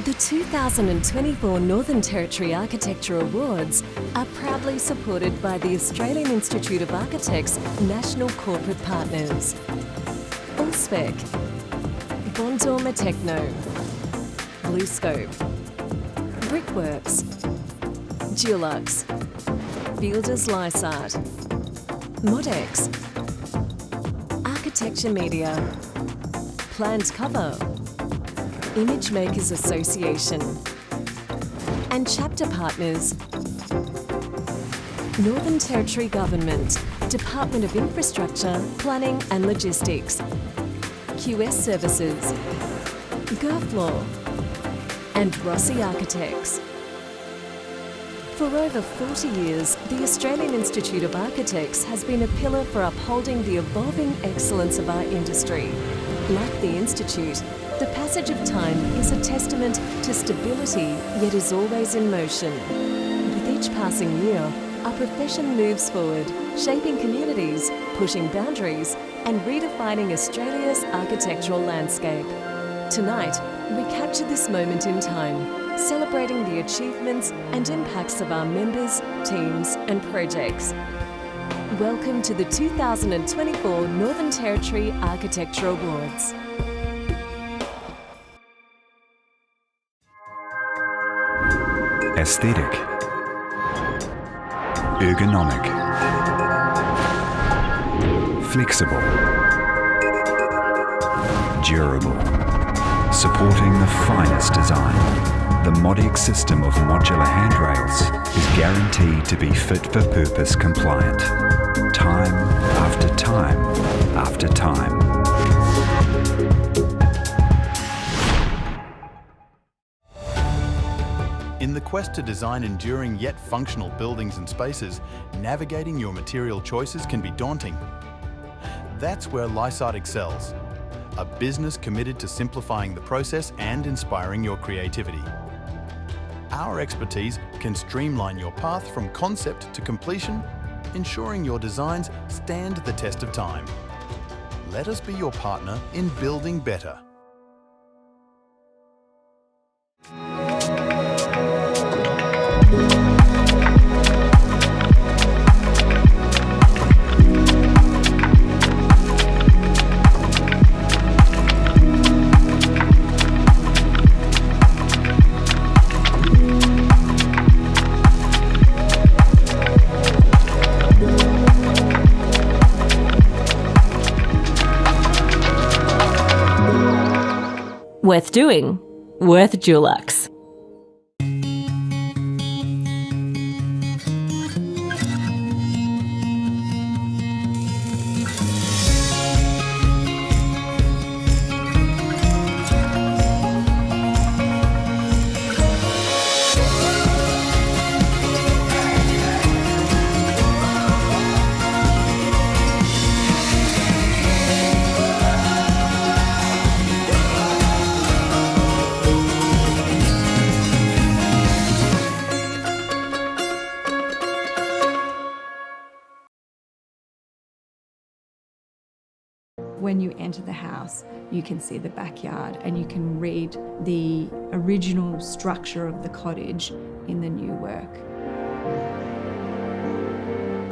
The 2024 Northern Territory Architecture Awards are proudly supported by the Australian Institute of Architects National Corporate Partners, Allspec, Bondorma Techno, BlueScope, Brickworks, Dulux, Builders Lysart, Modex, Architecture Media, Planned Cover, Image Makers Association, and chapter partners Northern Territory Government, Department of Infrastructure, Planning and Logistics, QS Services, Girth Law, and Rossi Architects. For over 40 years, the Australian Institute of Architects has been a pillar for upholding the evolving excellence of our industry. Like the Institute, the passage of time is a testament to stability, yet is always in motion. With each passing year, our profession moves forward, shaping communities, pushing boundaries, and redefining Australia's architectural landscape. Tonight, we capture this moment in time, celebrating the achievements and impacts of our members, teams, and projects. Welcome to the 2024 Northern Territory Architecture Awards. Aesthetic, ergonomic, flexible, durable, supporting the finest design. The Modex system of modular handrails is guaranteed to be fit for purpose compliant, time after time after time. In the quest to design enduring yet functional buildings and spaces, navigating your material choices can be daunting. That's where Lysart excels, a business committed to simplifying the process and inspiring your creativity. Our expertise can streamline your path from concept to completion, ensuring your designs stand the test of time. Let us be your partner in building better. Worth doing, worth Dulux. When you enter the house, you can see the backyard and you can read the original structure of the cottage in the new work.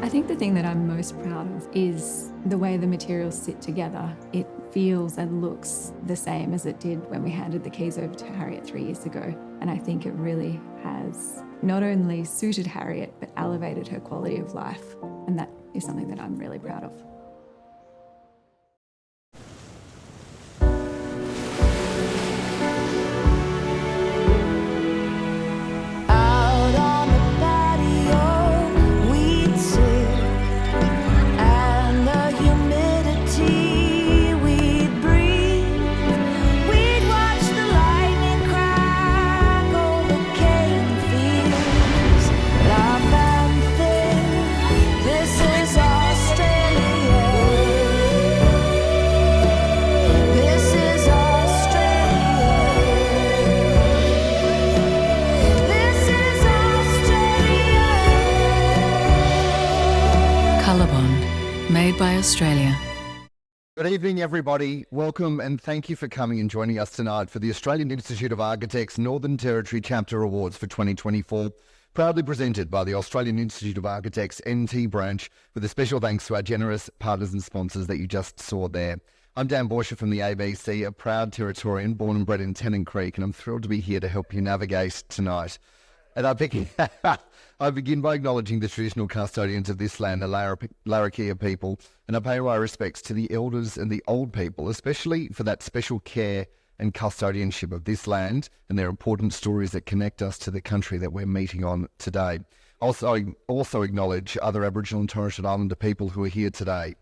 I think the thing that I'm most proud of is the way the materials sit together. It feels and looks the same as it did when we handed the keys over to Harriet 3 years ago. And I think it really has not only suited Harriet, but elevated her quality of life. And that is something that I'm really proud of. Made by Australia. Good evening, everybody. Welcome and thank you for coming and joining us tonight for the Australian Institute of Architects Northern Territory Chapter Awards for 2024, proudly presented by the Australian Institute of Architects NT branch, with a special thanks to our generous partners and sponsors that you just saw there. I'm Dan Borscher from the ABC, a proud Territorian born and bred in Tennant Creek, and I'm thrilled to be here to help you navigate tonight. And I begin by acknowledging the traditional custodians of this land, the Larrakia people, and I pay my respects to the elders and the old people, especially for that special care and custodianship of this land and their important stories that connect us to the country that we're meeting on today. Also acknowledge other Aboriginal and Torres Strait Islander people who are here today.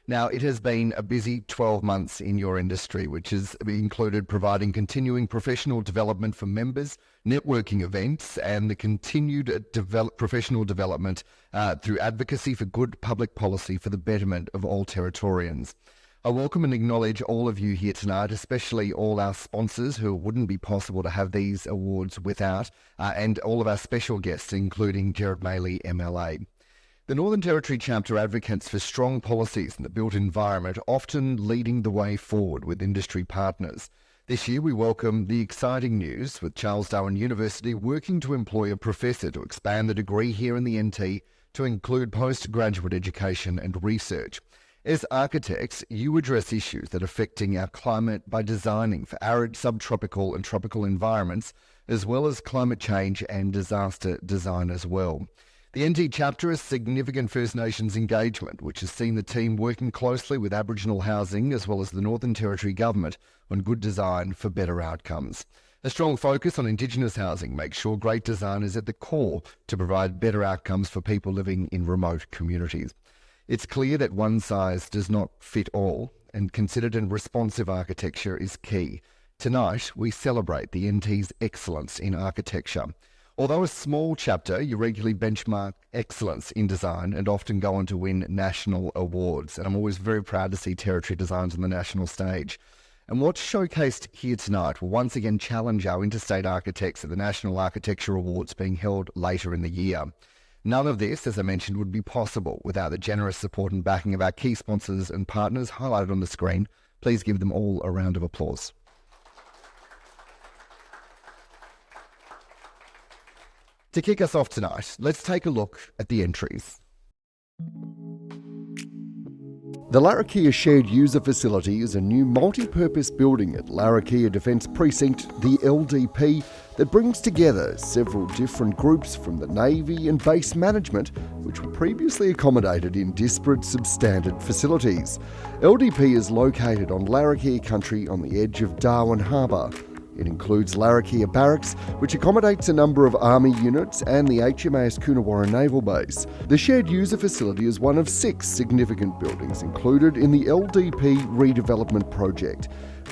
Now, it has been a busy 12 months in your industry, which has included providing continuing professional development for members, networking events, and the continued professional development through advocacy for good public policy for the betterment of all Territorians. I welcome and acknowledge all of you here tonight, especially all our sponsors who wouldn't be possible to have these awards without, and all of our special guests, including Gerard Maley, MLA. The Northern Territory Chapter advocates for strong policies in the built environment, often leading the way forward with industry partners. This year we welcome the exciting news with Charles Darwin University working to employ a professor to expand the degree here in the NT to include postgraduate education and research. As architects, you address issues that are affecting our climate by designing for arid, subtropical and tropical environments, as well as climate change and disaster design as well. The NT chapter has significant First Nations engagement, which has seen the team working closely with Aboriginal housing as well as the Northern Territory Government on good design for better outcomes. A strong focus on Indigenous housing makes sure great design is at the core to provide better outcomes for people living in remote communities. It's clear that one size does not fit all, and considered and responsive architecture is key. Tonight, we celebrate the NT's excellence in architecture. Although a small chapter, you regularly benchmark excellence in design and often go on to win national awards. And I'm always very proud to see Territory designs on the national stage. And what's showcased here tonight will once again challenge our interstate architects at the National Architecture Awards being held later in the year. None of this, as I mentioned, would be possible without the generous support and backing of our key sponsors and partners highlighted on the screen. Please give them all a round of applause. To kick us off tonight, let's take a look at the entries. The Larrakia Shared User Facility is a new multi-purpose building at Larrakia Defence Precinct, the LDP, that brings together several different groups from the Navy and base management, which were previously accommodated in disparate substandard facilities. LDP is located on Larrakia country on the edge of Darwin Harbour. It includes Larrakia Barracks, which accommodates a number of Army units, and the HMAS Coonawarra Naval Base. The shared user facility is one of 6 significant buildings included in the LDP redevelopment project.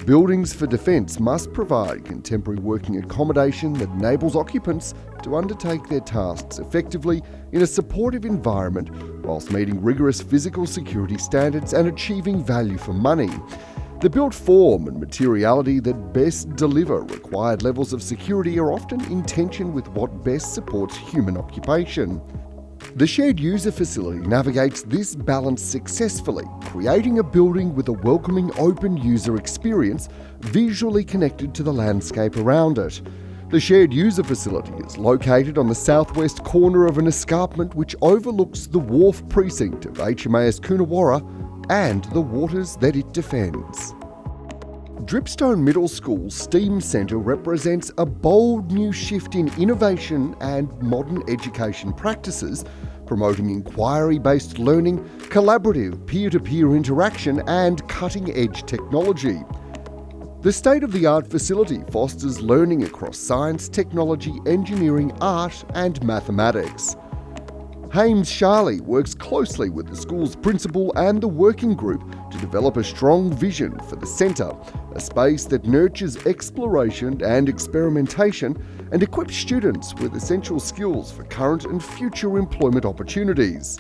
Buildings for Defence must provide contemporary working accommodation that enables occupants to undertake their tasks effectively in a supportive environment whilst meeting rigorous physical security standards and achieving value for money. The built form and materiality that best deliver required levels of security are often in tension with what best supports human occupation. The shared user facility navigates this balance successfully, creating a building with a welcoming open user experience visually connected to the landscape around it. The shared user facility is located on the southwest corner of an escarpment which overlooks the wharf precinct of HMAS Coonawarra and the waters that it defends. Dripstone Middle School's STEAM Centre represents a bold new shift in innovation and modern education practices, promoting inquiry-based learning, collaborative peer-to-peer interaction and cutting-edge technology. The state-of-the-art facility fosters learning across science, technology, engineering, art and mathematics. Hames Charlie works closely with the school's principal and the working group to develop a strong vision for the centre, a space that nurtures exploration and experimentation and equips students with essential skills for current and future employment opportunities.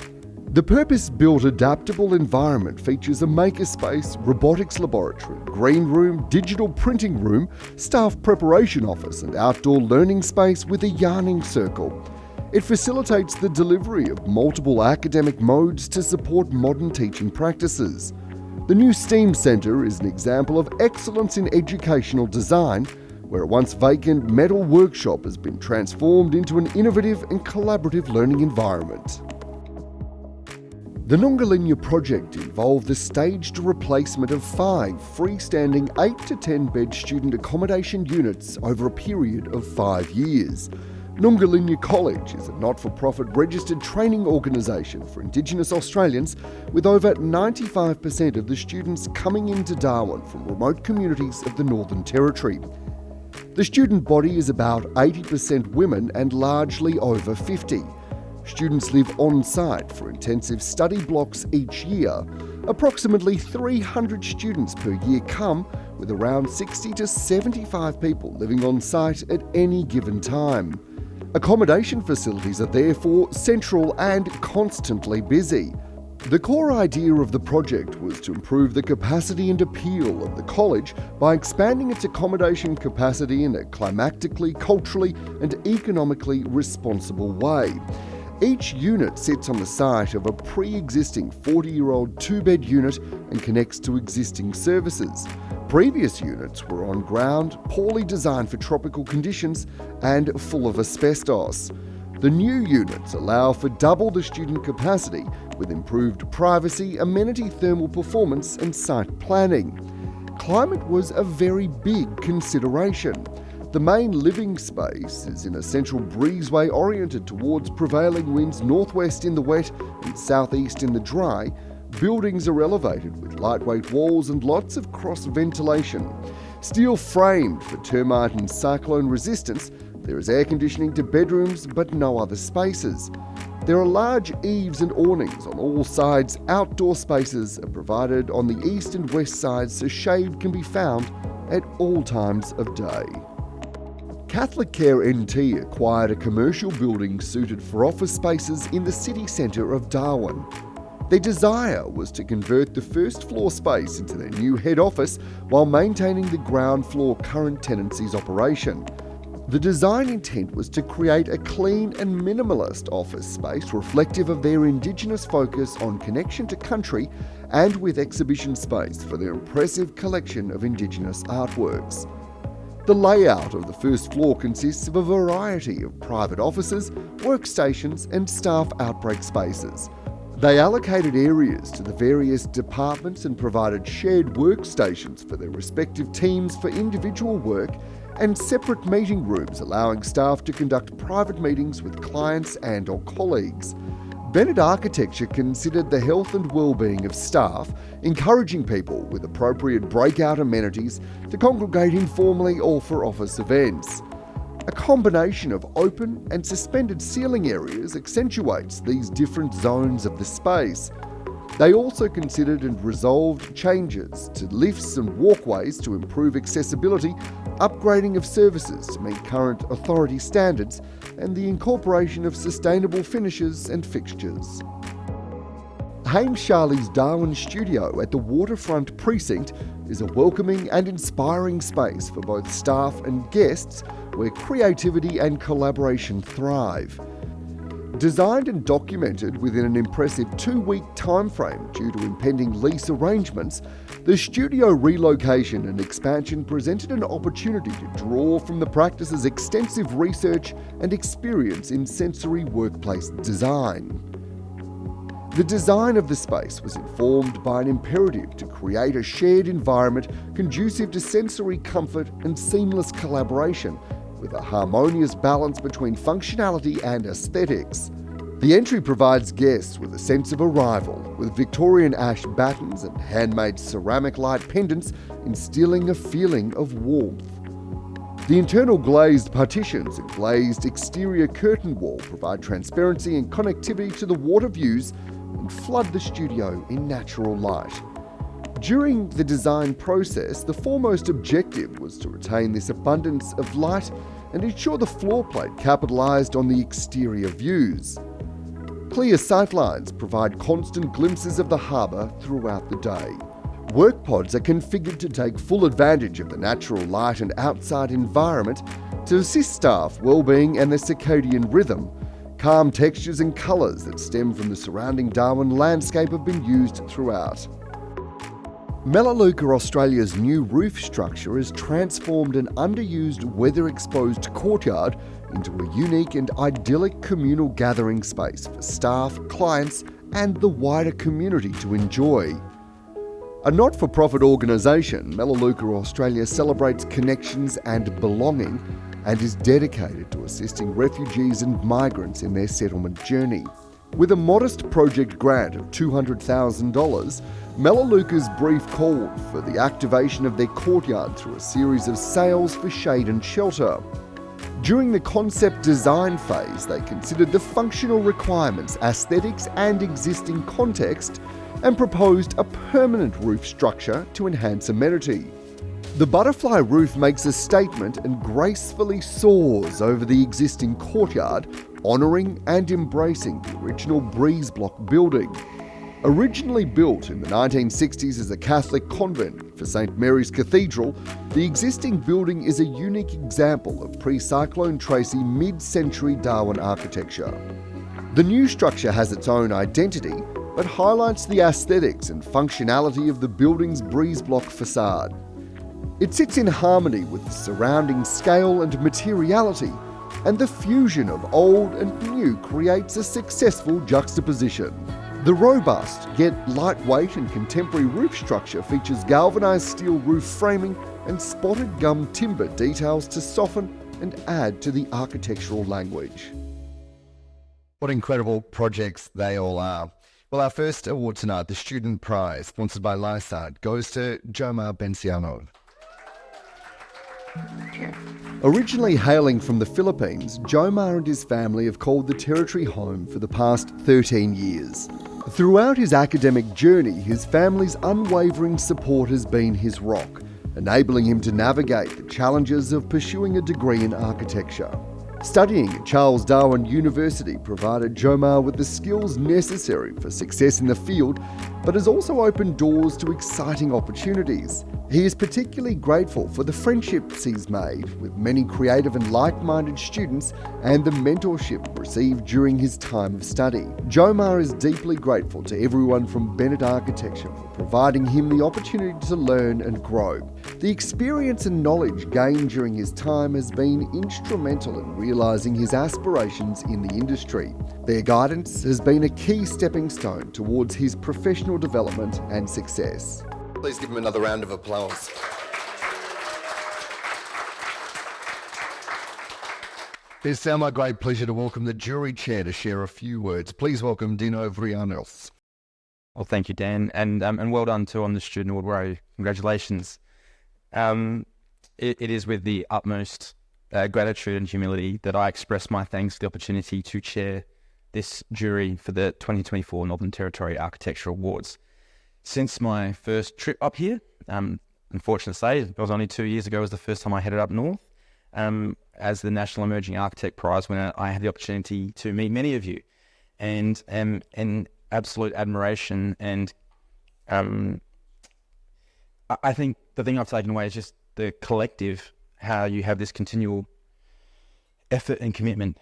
The purpose-built adaptable environment features a makerspace, robotics laboratory, green room, digital printing room, staff preparation office and outdoor learning space with a yarning circle. It facilitates the delivery of multiple academic modes to support modern teaching practices. The new STEAM Centre is an example of excellence in educational design, where a once vacant metal workshop has been transformed into an innovative and collaborative learning environment. The Nongalinya project involved the staged replacement of 5 freestanding 8 to 10 bed student accommodation units over a period of 5 years. Nongalinya College is a not-for-profit registered training organisation for Indigenous Australians, with over 95% of the students coming into Darwin from remote communities of the Northern Territory. The student body is about 80% women and largely over 50. Students live on-site for intensive study blocks each year. Approximately 300 students per year come, with around 60 to 75 people living on-site at any given time. Accommodation facilities are therefore central and constantly busy. The core idea of the project was to improve the capacity and appeal of the college by expanding its accommodation capacity in a climactically, culturally and economically responsible way. Each unit sits on the site of a pre-existing 40-year-old 2-bed unit and connects to existing services. Previous units were on ground, poorly designed for tropical conditions and full of asbestos. The new units allow for double the student capacity with improved privacy, amenity thermal performance and site planning. Climate was a very big consideration. The main living space is in a central breezeway oriented towards prevailing winds northwest in the wet and southeast in the dry. Buildings are elevated with lightweight walls and lots of cross ventilation. Steel framed for termite and cyclone resistance, there is air conditioning to bedrooms but no other spaces. There are large eaves and awnings on all sides. Outdoor spaces are provided on the east and west sides so shade can be found at all times of day. Catholic Care NT acquired a commercial building suited for office spaces in the city centre of Darwin. Their desire was to convert the first floor space into their new head office while maintaining the ground floor current tenancy's operation. The design intent was to create a clean and minimalist office space reflective of their Indigenous focus on connection to country and with exhibition space for their impressive collection of Indigenous artworks. The layout of the first floor consists of a variety of private offices, workstations and staff outbreak spaces. They allocated areas to the various departments and provided shared workstations for their respective teams for individual work and separate meeting rooms allowing staff to conduct private meetings with clients and/or colleagues. Bennett Architecture considered the health and well-being of staff, encouraging people with appropriate breakout amenities to congregate informally or for office events. A combination of open and suspended ceiling areas accentuates these different zones of the space. They also considered and resolved changes to lifts and walkways to improve accessibility, upgrading of services to meet current authority standards, and the incorporation of sustainable finishes and fixtures. Haim Charlie's Darwin studio at the Waterfront Precinct is a welcoming and inspiring space for both staff and guests where creativity and collaboration thrive. Designed and documented within an impressive 2-week timeframe due to impending lease arrangements, the studio relocation and expansion presented an opportunity to draw from the practice's extensive research and experience in sensory workplace design. The design of the space was informed by an imperative to create a shared environment conducive to sensory comfort and seamless collaboration, with a harmonious balance between functionality and aesthetics. The entry provides guests with a sense of arrival, with Victorian ash battens and handmade ceramic light pendants instilling a feeling of warmth. The internal glazed partitions and glazed exterior curtain wall provide transparency and connectivity to the water views and flood the studio in natural light. During the design process, the foremost objective was to retain this abundance of light and ensure the floor plate capitalised on the exterior views. Clear sightlines provide constant glimpses of the harbour throughout the day. Work pods are configured to take full advantage of the natural light and outside environment to assist staff well-being and the circadian rhythm. Calm textures and colours that stem from the surrounding Darwin landscape have been used throughout. Melaleuca Australia's new roof structure has transformed an underused weather-exposed courtyard into a unique and idyllic communal gathering space for staff, clients and the wider community to enjoy. A not-for-profit organisation, Melaleuca Australia celebrates connections and belonging and is dedicated to assisting refugees and migrants in their settlement journey. With a modest project grant of $200,000, Melaleuca's brief called for the activation of their courtyard through a series of sales for shade and shelter. During the concept design phase, they considered the functional requirements, aesthetics and existing context and proposed a permanent roof structure to enhance amenity. The butterfly roof makes a statement and gracefully soars over the existing courtyard, honouring and embracing the original breeze block building. Originally built in the 1960s as a Catholic convent for St Mary's Cathedral, the existing building is a unique example of pre-Cyclone Tracy mid-century Darwin architecture. The new structure has its own identity, but highlights the aesthetics and functionality of the building's breeze block facade. It sits in harmony with the surrounding scale and materiality, and the fusion of old and new creates a successful juxtaposition. The robust, yet lightweight and contemporary roof structure features galvanised steel roof framing and spotted gum timber details to soften and add to the architectural language. What incredible projects they all are. Well, our first award tonight, the Student Prize, sponsored by Lysart, goes to Jomar Benciano. Originally hailing from the Philippines, Jomar and his family have called the territory home for the past 13 years. Throughout his academic journey, his family's unwavering support has been his rock, enabling him to navigate the challenges of pursuing a degree in architecture. Studying at Charles Darwin University provided Jomar with the skills necessary for success in the field, but has also opened doors to exciting opportunities. He is particularly grateful for the friendships he's made with many creative and like-minded students and the mentorship received during his time of study. Jomar is deeply grateful to everyone from Bennett Architecture for providing him the opportunity to learn and grow. The experience and knowledge gained during his time has been instrumental in realising his aspirations in the industry. Their guidance has been a key stepping stone towards his professional development and success. Please give him another round of applause. It's now my great pleasure to welcome the jury chair to share a few words. Please welcome Dino Vrianos. Well, thank you, Dan, and well done too on the Student Award, Rory. Congratulations. It is with the utmost gratitude and humility that I express my thanks for the opportunity to chair this jury for the 2024 Northern Territory Architecture Awards. Since my first trip up here, unfortunate to say, it was only 2 years ago was the first time I headed up north. As the National Emerging Architect Prize winner, I had the opportunity to meet many of you and am in absolute admiration. And I think the thing I've taken away is just the collective, how you have this continual effort and commitment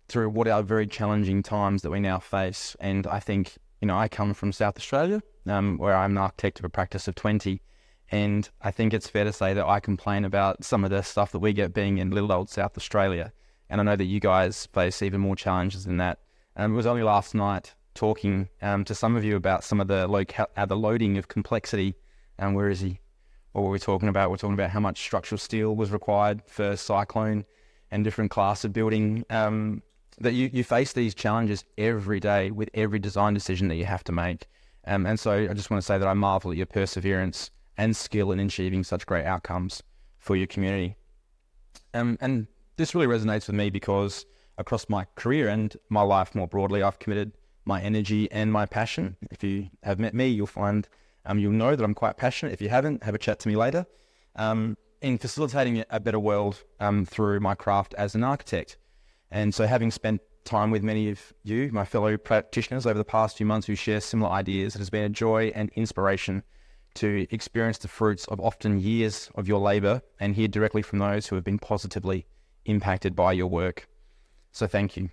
through what are very challenging times that we now face. And I think, I come from South Australia, where I'm an architect of a practice of 20, and I think it's fair to say that I complain about some of the stuff that we get being in little old South Australia, and I know that you guys face even more challenges than that. It was only last night talking to some of you about some of the loading of complexity. Where is he? What were we talking about? We're talking about how much structural steel was required for cyclone and different class of building. That you face these challenges every day with every design decision that you have to make. And so I just want to say that I marvel at your perseverance and skill in achieving such great outcomes for your community. And this really resonates with me because across my career and my life more broadly, I've committed my energy and my passion. If you have met me, you'll find, you'll know that I'm quite passionate. If you haven't, have a chat to me later. In facilitating a better world through my craft as an architect. And so having spent time with many of you, my fellow practitioners over the past few months who share similar ideas, it has been a joy and inspiration to experience the fruits of often years of your labour and hear directly from those who have been positively impacted by your work. So thank you.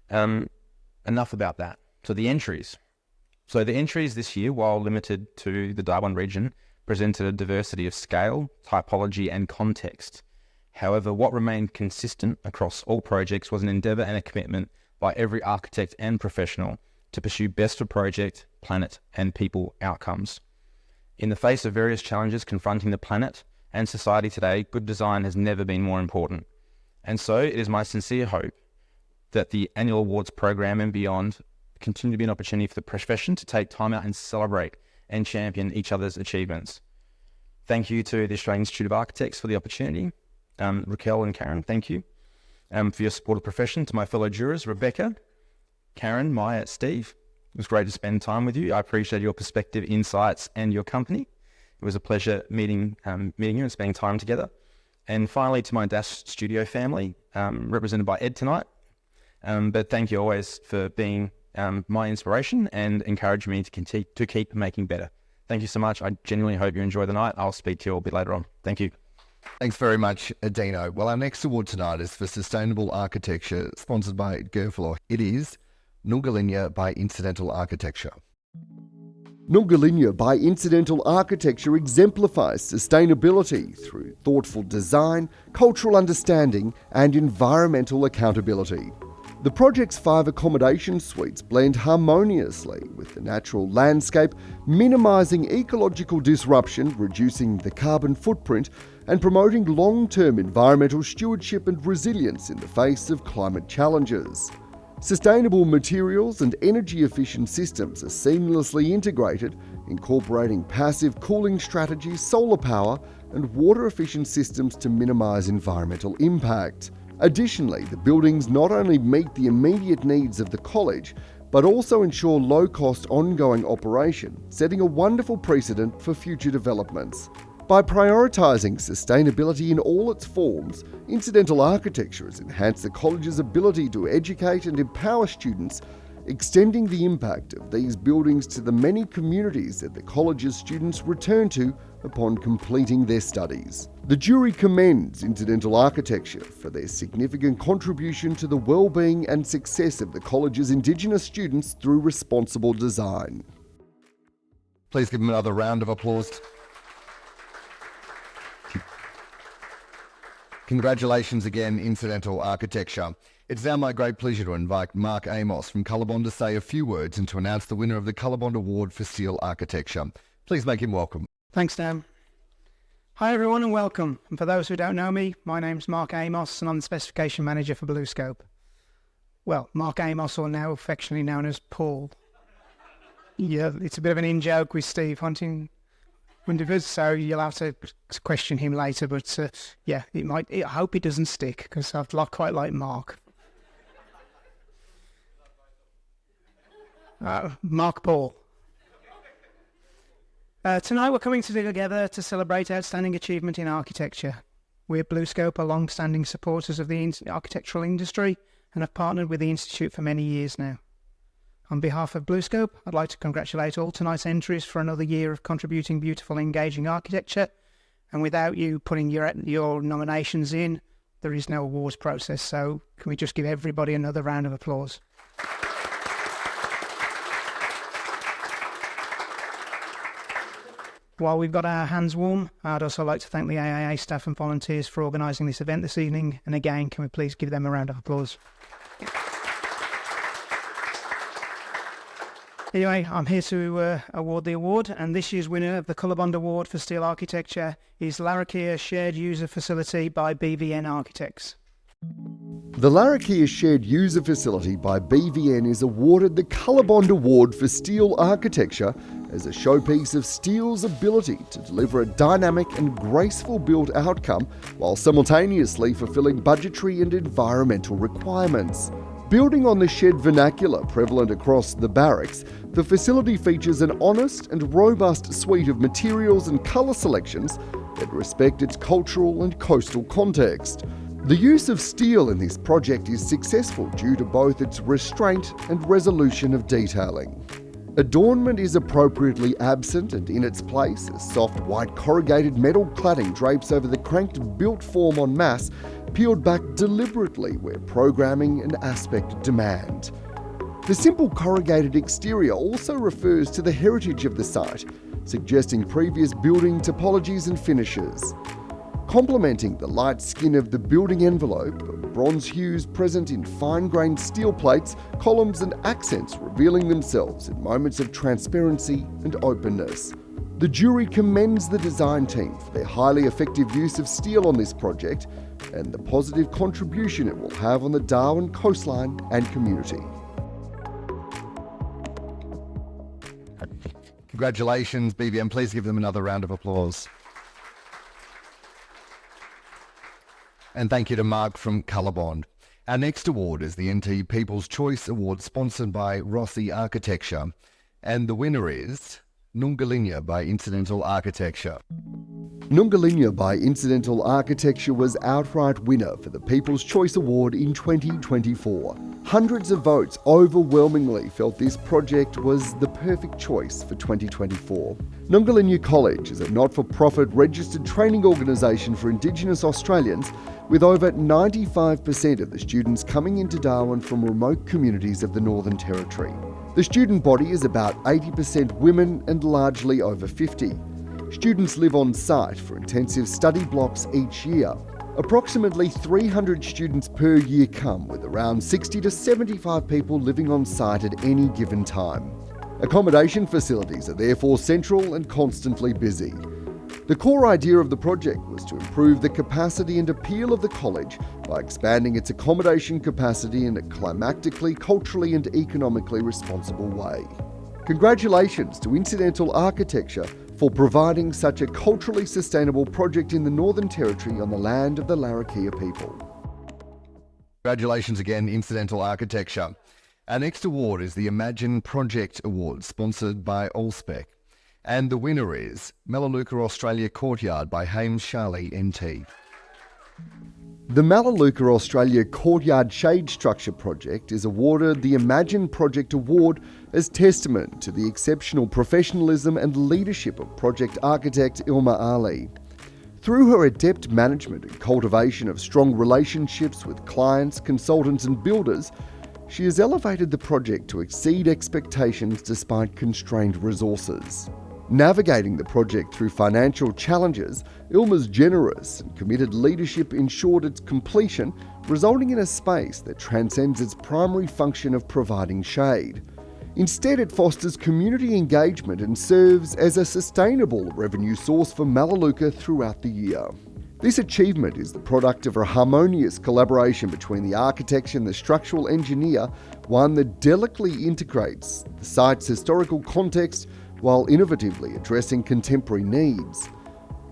Enough about that. So the entries. So the entries this year, while limited to the Darwin region, presented a diversity of scale, typology and context. However, what remained consistent across all projects was an endeavour and a commitment by every architect and professional to pursue best for project, planet and people outcomes. In the face of various challenges confronting the planet and society today, good design has never been more important. And so it is my sincere hope that the annual awards program and beyond continue to be an opportunity for the profession to take time out and celebrate and champion each other's achievements. Thank you to the Australian Institute of Architects for the opportunity. Raquel and Karen, thank you for your support of the profession. To my fellow jurors, Rebecca, Karen, Maya, Steve, it was great to spend time with you. I appreciate your perspective, insights and your company. It was a pleasure meeting you and spending time together. And finally, to my Dash Studio family, represented by Ed tonight. But thank you always for being my inspiration and encouraging me to keep making better. Thank you so much. I genuinely hope you enjoy the night. I'll speak to you all a bit later on. Thank you. Thanks very much, Dino. Well, our next award tonight is for Sustainable Architecture, sponsored by GurFlaw. It is Nungalinnya by Incidental Architecture. Nungalinnya by Incidental Architecture exemplifies sustainability through thoughtful design, cultural understanding and environmental accountability. The project's 5 accommodation suites blend harmoniously with the natural landscape, minimising ecological disruption, reducing the carbon footprint and promoting long-term environmental stewardship and resilience in the face of climate challenges. Sustainable materials and energy-efficient systems are seamlessly integrated, incorporating passive cooling strategies, solar power and water-efficient systems to minimise environmental impact. Additionally, the buildings not only meet the immediate needs of the college, but also ensure low-cost ongoing operation, setting a wonderful precedent for future developments. By prioritising sustainability in all its forms, Incidental Architecture has enhanced the college's ability to educate and empower students, extending the impact of these buildings to the many communities that the college's students return to upon completing their studies. The jury commends Incidental Architecture for their significant contribution to the well-being and success of the college's Indigenous students through responsible design. Please give them another round of applause. Congratulations again, Incidental Architecture. It's now my great pleasure to invite Mark Amos from Colorbond to say a few words and to announce the winner of the Colorbond Award for Steel Architecture. Please make him welcome. Thanks, Dan. Hi everyone and welcome. And for those who don't know me, my name's Mark Amos and I'm the Specification Manager for BlueScope. Well, Mark Amos, or now affectionately known as Paul. Yeah, it's a bit of an in-joke with Steve Hunting. So you'll have to question him later, but yeah, I hope it doesn't stick because I quite like Mark. Mark Paul. Tonight we're coming together to celebrate outstanding achievement in architecture. We at BlueScope are long-standing supporters of the architectural industry and have partnered with the Institute for many years now. On behalf of BlueScope, I'd like to congratulate all tonight's entries for another year of contributing beautiful, engaging architecture. And without you putting your nominations in, there is no awards process. So can we just give everybody another round of applause? While we've got our hands warm, I'd also like to thank the AIA staff and volunteers for organising this event this evening. And again, can we please give them a round of applause? Anyway, I'm here to award the award, and this year's winner of the Colorbond Award for Steel Architecture is Larrakia Shared User Facility by BVN Architects. The Larrakia Shared User Facility by BVN is awarded the Colorbond Award for Steel Architecture as a showpiece of steel's ability to deliver a dynamic and graceful build outcome while simultaneously fulfilling budgetary and environmental requirements. Building on the shed vernacular prevalent across the barracks, the facility features an honest and robust suite of materials and colour selections that respect its cultural and coastal context. The use of steel in this project is successful due to both its restraint and resolution of detailing. Adornment is appropriately absent, and in its place, a soft white corrugated metal cladding drapes over the cranked built form en masse, peeled back deliberately where programming and aspect demand. The simple corrugated exterior also refers to the heritage of the site, suggesting previous building topologies and finishes. Complementing the light skin of the building envelope are bronze hues present in fine-grained steel plates, columns and accents revealing themselves in moments of transparency and openness. The jury commends the design team for their highly effective use of steel on this project and the positive contribution it will have on the Darwin coastline and community. Congratulations, BBM. Please give them another round of applause. And thank you to Mark from Colorbond. Our next award is the NT People's Choice Award, sponsored by Rossi Architecture. And the winner is Nungalinya by Incidental Architecture. Nungalinya by Incidental Architecture was outright winner for the People's Choice Award in 2024. Hundreds of votes overwhelmingly felt this project was the perfect choice for 2024. Nungalinya College is a not-for-profit registered training organisation for Indigenous Australians, with over 95% of the students coming into Darwin from remote communities of the Northern Territory. The student body is about 80% women and largely over 50. Students live on site for intensive study blocks each year. Approximately 300 students per year come, with around 60 to 75 people living on site at any given time. Accommodation facilities are therefore central and constantly busy. The core idea of the project was to improve the capacity and appeal of the college by expanding its accommodation capacity in a climactically, culturally and economically responsible way. Congratulations to Incidental Architecture for providing such a culturally sustainable project in the Northern Territory on the land of the Larrakia people. Congratulations again, Incidental Architecture. Our next award is the Imagine Project Award, sponsored by Allspec. And the winner is Melaleuca Australia Courtyard by Hames Charlie NT. The Melaleuca Australia Courtyard Shade Structure Project is awarded the Imagine Project Award as testament to the exceptional professionalism and leadership of project architect Ilma Ali. Through her adept management and cultivation of strong relationships with clients, consultants and builders, she has elevated the project to exceed expectations despite constrained resources. Navigating the project through financial challenges, Ilma's generous and committed leadership ensured its completion, resulting in a space that transcends its primary function of providing shade. Instead, it fosters community engagement and serves as a sustainable revenue source for Melaleuca throughout the year. This achievement is the product of a harmonious collaboration between the architect and the structural engineer, one that delicately integrates the site's historical context while innovatively addressing contemporary needs.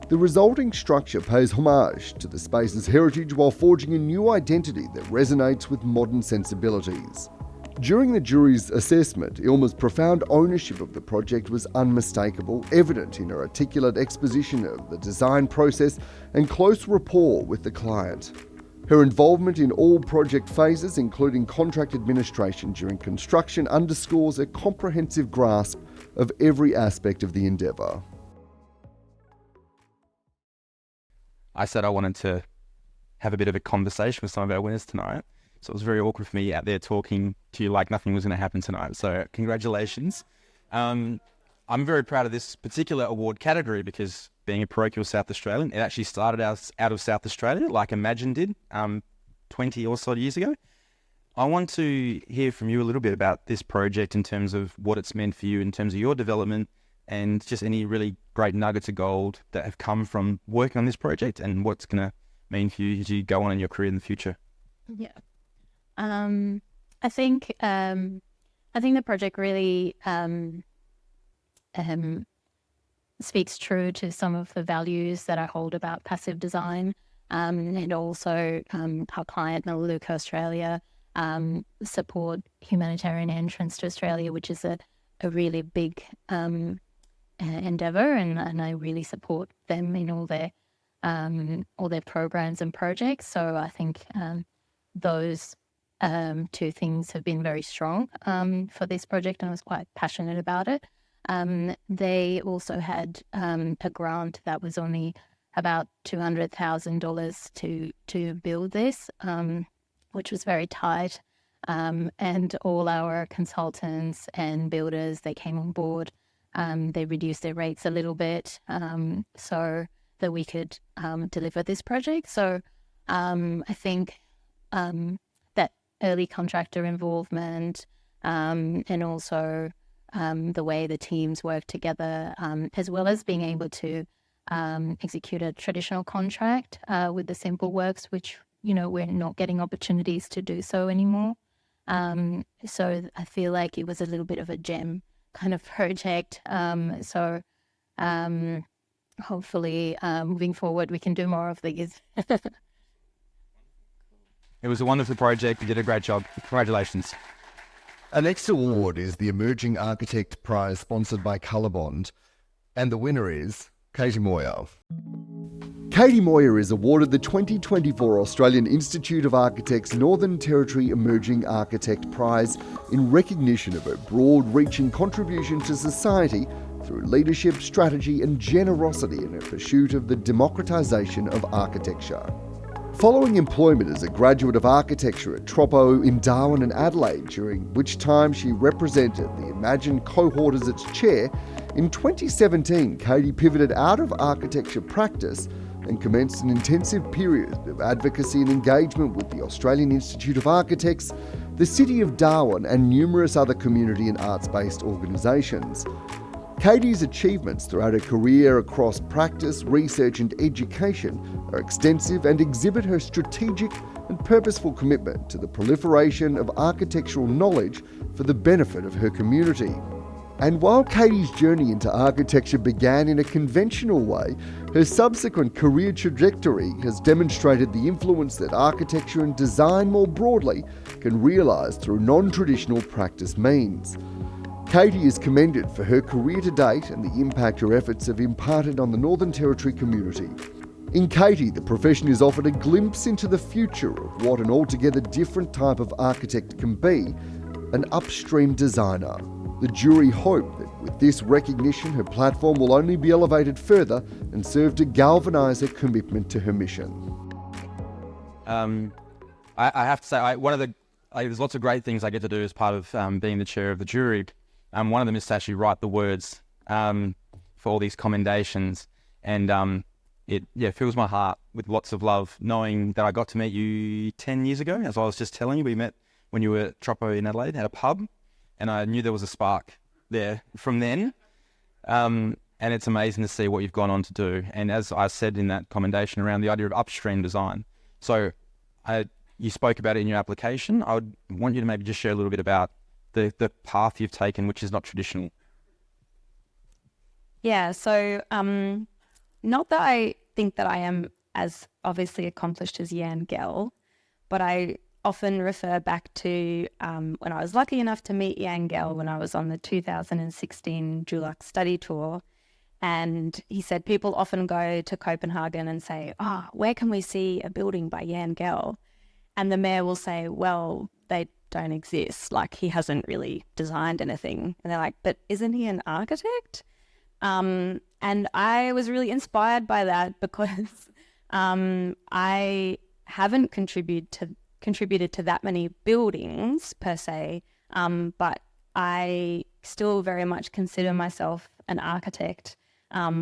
The resulting structure pays homage to the space's heritage while forging a new identity that resonates with modern sensibilities. During the jury's assessment, Ilma's profound ownership of the project was unmistakable, evident in her articulate exposition of the design process and close rapport with the client. Her involvement in all project phases, including contract administration during construction, underscores a comprehensive grasp of every aspect of the endeavour. I said I wanted to have a bit of a conversation with some of our winners tonight. So it was very awkward for me out there talking to you like nothing was going to happen tonight. So congratulations. I'm very proud of this particular award category because being a parochial South Australian, it actually started out of South Australia like Imagine did 20 or so years ago. I want to hear from you a little bit about this project in terms of what it's meant for you in terms of your development and just any really great nuggets of gold that have come from working on this project and what's going to mean for you as you go on in your career in the future. Yeah. I think the project really speaks true to some of the values that I hold about passive design, and also our client Melaleuca Australia support humanitarian entrance to Australia, which is a really big endeavour, and I really support them in all their programs and projects. So I think those two things have been very strong for this project, and I was quite passionate about it. They also had a grant that was only about $200,000 to build this, which was very tight. and all our consultants and builders, they came on board. They reduced their rates a little bit so that we could deliver this project. So I think that early contractor involvement and also the way the teams work together, as well as being able to execute a traditional contract with the simple works, which, we're not getting opportunities to do so anymore. So I feel like it was a little bit of a gem kind of project. So hopefully moving forward, we can do more of these. It was a wonderful project. You did a great job. Congratulations. Our next award is the Emerging Architect Prize, sponsored by Colorbond, and the winner is Katie Moyer. Katie Moyer is awarded the 2024 Australian Institute of Architects Northern Territory Emerging Architect Prize in recognition of her broad-reaching contribution to society through leadership, strategy and generosity in her pursuit of the democratisation of architecture. Following employment as a graduate of architecture at Troppo in Darwin and Adelaide, during which time she represented the Imagine cohort as its chair, in 2017 Katie pivoted out of architecture practice and commenced an intensive period of advocacy and engagement with the Australian Institute of Architects, the City of Darwin and numerous other community and arts-based organisations. Katie's achievements throughout her career across practice, research and education are extensive and exhibit her strategic and purposeful commitment to the proliferation of architectural knowledge for the benefit of her community. And while Katie's journey into architecture began in a conventional way, her subsequent career trajectory has demonstrated the influence that architecture and design more broadly can realise through non-traditional practice means. Katie is commended for her career to date and the impact her efforts have imparted on the Northern Territory community. In Katie, the profession is offered a glimpse into the future of what an altogether different type of architect can be, an upstream designer. The jury hope that with this recognition, her platform will only be elevated further and serve to galvanise her commitment to her mission. I have to say, there's lots of great things I get to do as part of being the chair of the jury. One of them is to actually write the words for all these commendations, and it fills my heart with lots of love knowing that I got to meet you 10 years ago. As I was just telling you, we met when you were at Troppo in Adelaide at a pub, and I knew there was a spark there from then. And it's amazing to see what you've gone on to do. And as I said in that commendation around the idea of upstream design, so you spoke about it in your application. I would want you to maybe just share a little bit about the path you've taken, which is not traditional. Yeah, so not that I think that I am as obviously accomplished as Jan Gehl, but I often refer back to when I was lucky enough to meet Jan Gehl when I was on the 2016 Dulux study tour. And he said people often go to Copenhagen and say, where can we see a building by Jan Gehl? And the mayor will say, well, they don't exist. Like, he hasn't really designed anything. And they're like, but isn't he an architect? And I was really inspired by that because I haven't contributed to that many buildings per se, but I still very much consider myself an architect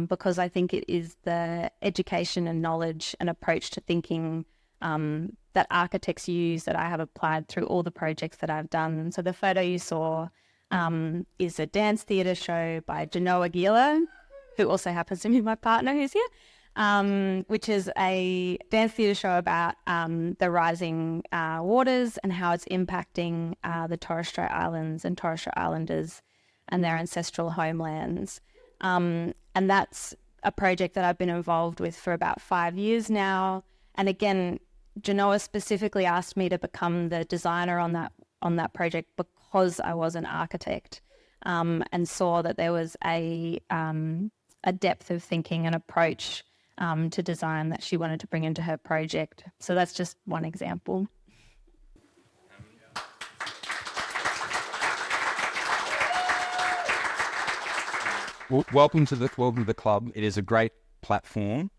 because I think it is the education and knowledge and approach to thinking that architects use that I have applied through all the projects that I've done. So the photo you saw is a dance theatre show by Genoa Aguilar, who also happens to be my partner who's here, which is a dance theatre show about the rising waters and how it's impacting the Torres Strait Islands and Torres Strait Islanders and their ancestral homelands. And that's a project that I've been involved with for about 5 years now. And again, Genoa specifically asked me to become the designer on that project because I was an architect and saw that there was a depth of thinking and approach to design that she wanted to bring into her project. So that's just one example. Welcome to the club. It is a great platform.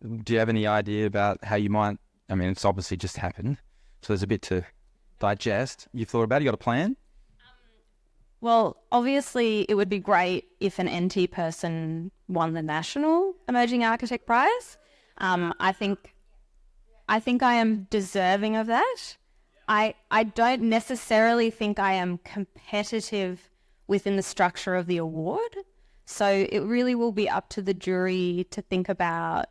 Do you have any idea about how you might? I mean, it's obviously just happened, so there's a bit to digest. You've thought about it? You got a plan? Well, obviously, it would be great if an NT person won the National Emerging Architect Prize. I think I am deserving of that. I don't necessarily think I am competitive within the structure of the award. So it really will be up to the jury to think about,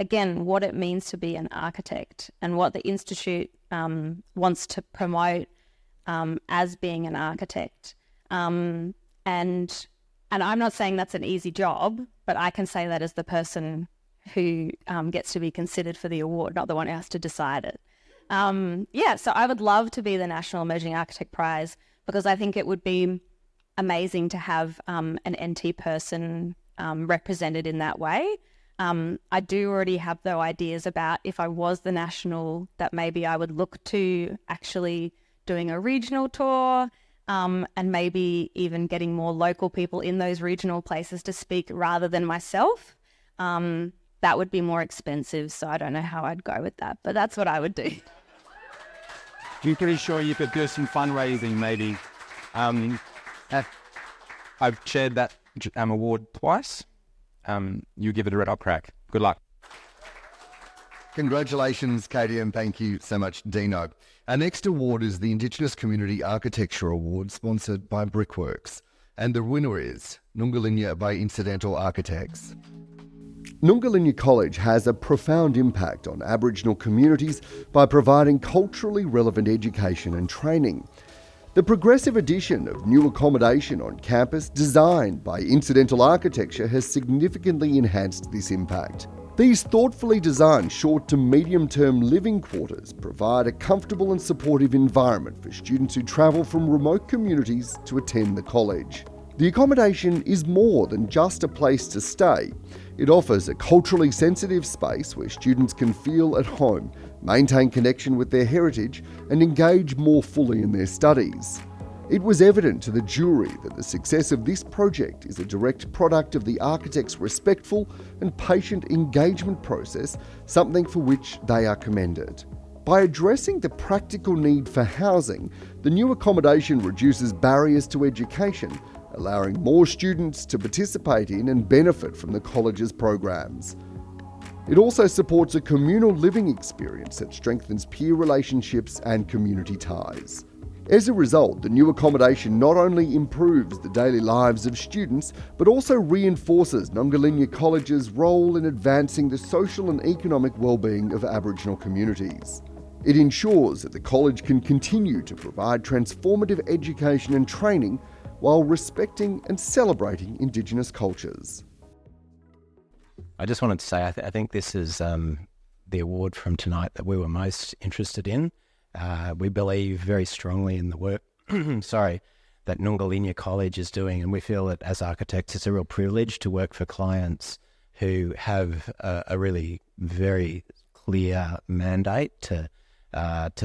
again, what it means to be an architect and what the Institute wants to promote as being an architect. And I'm not saying that's an easy job, but I can say that as the person who gets to be considered for the award, not the one who has to decide it. So I would love to be the National Emerging Architect Prize because I think it would be amazing to have an NT person represented in that way. I do already have, though, ideas about if I was the national, that maybe I would look to actually doing a regional tour and maybe even getting more local people in those regional places to speak rather than myself. That would be more expensive, so I don't know how I'd go with that, but that's what I would do. I'm pretty sure you could do some fundraising maybe. I've chaired that award twice. You give it a red hot crack. Good luck. Congratulations, Katie, and thank you so much, Dino. Our next award is the Indigenous Community Architecture Award, sponsored by Brickworks. And the winner is Nungalinja by Incidental Architects. Nungalinja College has a profound impact on Aboriginal communities by providing culturally relevant education and training. The progressive addition of new accommodation on campus designed by Incidental Architecture has significantly enhanced this impact. These thoughtfully designed short to medium-term living quarters provide a comfortable and supportive environment for students who travel from remote communities to attend the college. The accommodation is more than just a place to stay. It offers a culturally sensitive space where students can feel at home, maintain connection with their heritage, and engage more fully in their studies. It was evident to the jury that the success of this project is a direct product of the architect's respectful and patient engagement process, something for which they are commended. By addressing the practical need for housing, the new accommodation reduces barriers to education, allowing more students to participate in and benefit from the college's programs. It also supports a communal living experience that strengthens peer relationships and community ties. As a result, the new accommodation not only improves the daily lives of students, but also reinforces Nungalinja College's role in advancing the social and economic well-being of Aboriginal communities. It ensures that the college can continue to provide transformative education and training while respecting and celebrating Indigenous cultures. I just wanted to say I think this is the award from tonight that we were most interested in. We believe very strongly in the work that Nungalinja College is doing, and we feel that as architects it's a real privilege to work for clients who have a really very clear mandate to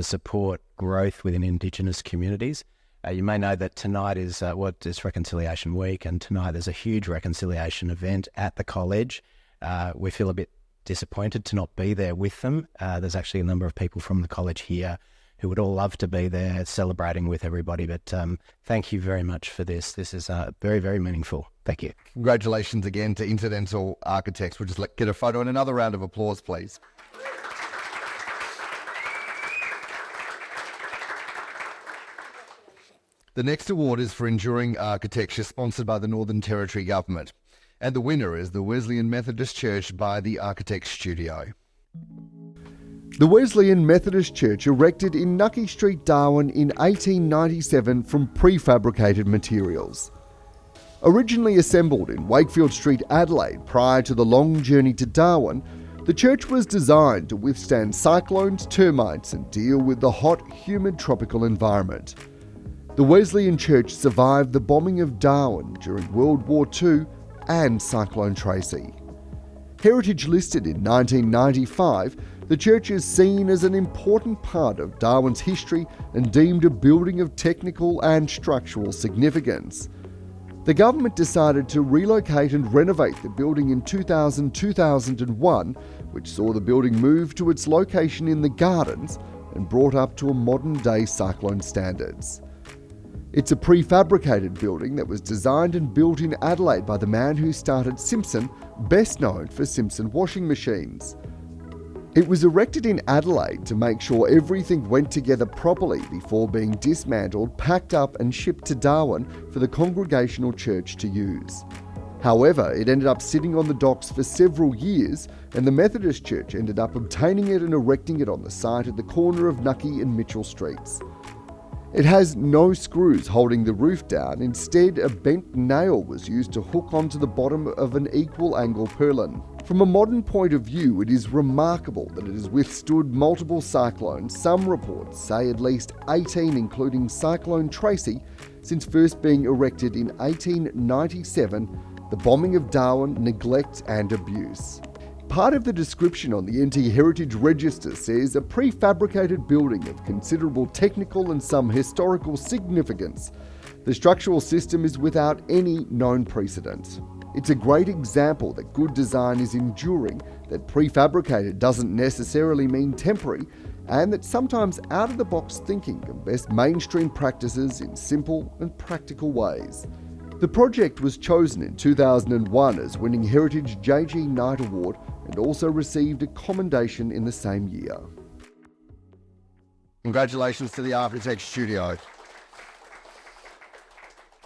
support growth within Indigenous communities. You may know that tonight is Reconciliation Week, and tonight there's a huge reconciliation event at the college. We feel a bit disappointed to not be there with them. There's actually a number of people from the college here who would all love to be there celebrating with everybody, but thank you very much for this. This is very, very meaningful. Thank you. Congratulations again to Incidental Architects. We'll just get a photo and another round of applause, please. The next award is for Enduring Architecture, sponsored by the Northern Territory Government. And the winner is the Wesleyan Methodist Church by the Architects Studio. The Wesleyan Methodist Church erected in Nucky Street, Darwin in 1897 from prefabricated materials. Originally assembled in Wakefield Street, Adelaide prior to the long journey to Darwin, the church was designed to withstand cyclones, termites and deal with the hot, humid tropical environment. The Wesleyan Church survived the bombing of Darwin during World War II and Cyclone Tracy. Heritage listed in 1995, the church is seen as an important part of Darwin's history and deemed a building of technical and structural significance. The government decided to relocate and renovate the building in 2000-2001, which saw the building move to its location in the Gardens, and brought up to a modern-day cyclone standards. It's a prefabricated building that was designed and built in Adelaide by the man who started Simpson, best known for Simpson washing machines. It was erected in Adelaide to make sure everything went together properly before being dismantled, packed up and shipped to Darwin for the Congregational Church to use. However, it ended up sitting on the docks for several years, and the Methodist Church ended up obtaining it and erecting it on the site at the corner of Nucky and Mitchell Streets. It has no screws holding the roof down. Instead, a bent nail was used to hook onto the bottom of an equal angle purlin. From a modern point of view, it is remarkable that it has withstood multiple cyclones, some reports say at least 18 including Cyclone Tracy, since first being erected in 1897, the bombing of Darwin, neglect and abuse. Part of the description on the NT Heritage Register says a prefabricated building of considerable technical and some historical significance. The structural system is without any known precedent. It's a great example that good design is enduring, that prefabricated doesn't necessarily mean temporary, and that sometimes out-of-the-box thinking can best mainstream practices in simple and practical ways. The project was chosen in 2001 as winning Heritage JG Knight Award and also received a commendation in the same year. Congratulations to the Architect Studio.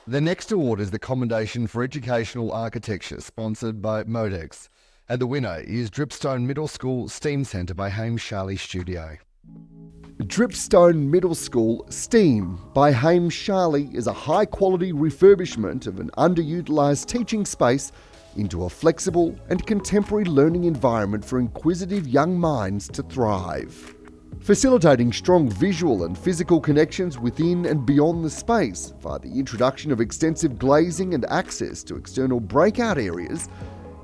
The next award is the Commendation for Educational Architecture, sponsored by Modex, and the winner is Dripstone Middle School STEAM Centre by Hames Charlie Studio. Dripstone Middle School STEAM by Hames Charlie is a high-quality refurbishment of an underutilised teaching space into a flexible and contemporary learning environment for inquisitive young minds to thrive. Facilitating strong visual and physical connections within and beyond the space via the introduction of extensive glazing and access to external breakout areas,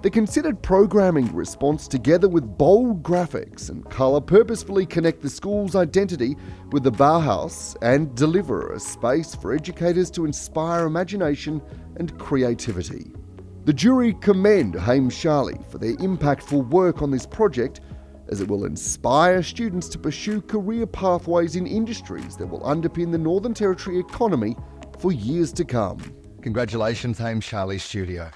the considered programming response together with bold graphics and colour purposefully connect the school's identity with the Bauhaus and deliver a space for educators to inspire imagination and creativity. The jury commend Hames Charlie for their impactful work on this project, as it will inspire students to pursue career pathways in industries that will underpin the Northern Territory economy for years to come. Congratulations, Hames Charlie Studio.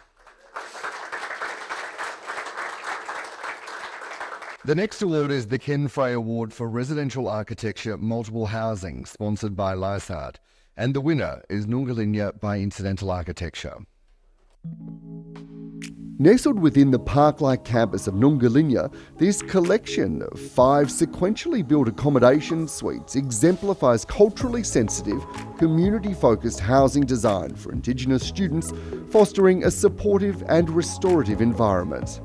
The next award is the Ken Fray Award for Residential Architecture Multiple Housing, sponsored by Lysart, and the winner is Noongarlinya by Incidental Architecture. Nestled within the park-like campus of Noongarlinya, this collection of 5 sequentially built accommodation suites exemplifies culturally sensitive, community-focused housing design for Indigenous students, fostering a supportive and restorative environment.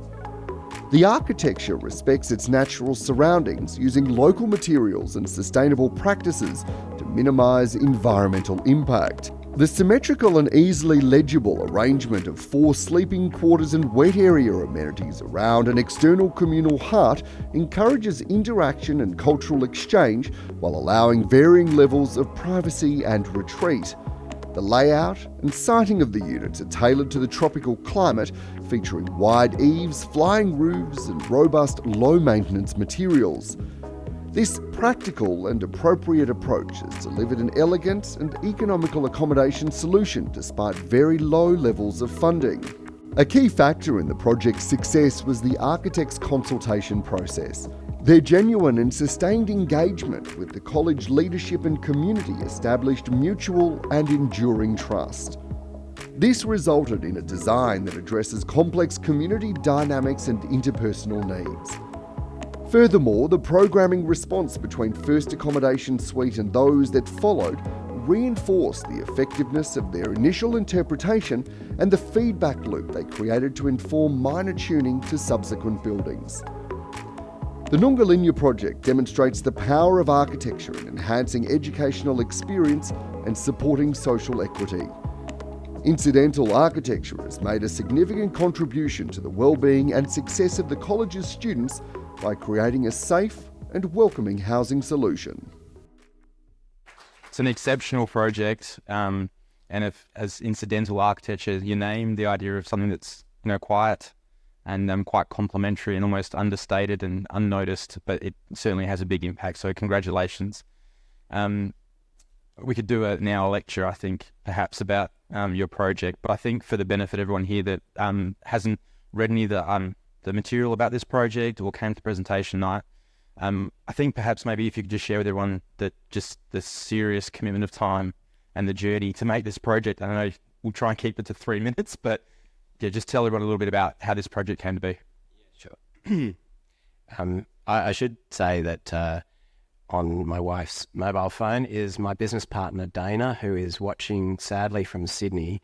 The architecture respects its natural surroundings, using local materials and sustainable practices to minimise environmental impact. The symmetrical and easily legible arrangement of 4 sleeping quarters and wet area amenities around an external communal heart encourages interaction and cultural exchange while allowing varying levels of privacy and retreat. The layout and siting of the units are tailored to the tropical climate, featuring wide eaves, flying roofs and robust low-maintenance materials. This practical and appropriate approach has delivered an elegant and economical accommodation solution despite very low levels of funding. A key factor in the project's success was the architect's consultation process. Their genuine and sustained engagement with the college leadership and community established mutual and enduring trust. This resulted in a design that addresses complex community dynamics and interpersonal needs. Furthermore, the programming response between first accommodation suite and those that followed reinforced the effectiveness of their initial interpretation and the feedback loop they created to inform minor tuning to subsequent buildings. The Noongarlinya project demonstrates the power of architecture in enhancing educational experience and supporting social equity. Incidental Architecture has made a significant contribution to the well-being and success of the college's students by creating a safe and welcoming housing solution. It's an exceptional project, and if, as Incidental Architecture, you name the idea of something that's quiet, and quite complementary and almost understated and unnoticed, but it certainly has a big impact. So congratulations. We could do now a lecture, I think, perhaps about your project, but I think for the benefit of everyone here that hasn't read any of the material about this project or came to the presentation night, I think perhaps maybe if you could just share with everyone that just the serious commitment of time and the journey to make this project. I know we'll try and keep it to 3 minutes, but yeah, just tell everyone a little bit about how this project came to be. Sure. I should say that on my wife's mobile phone is my business partner, Dana, who is watching sadly from Sydney.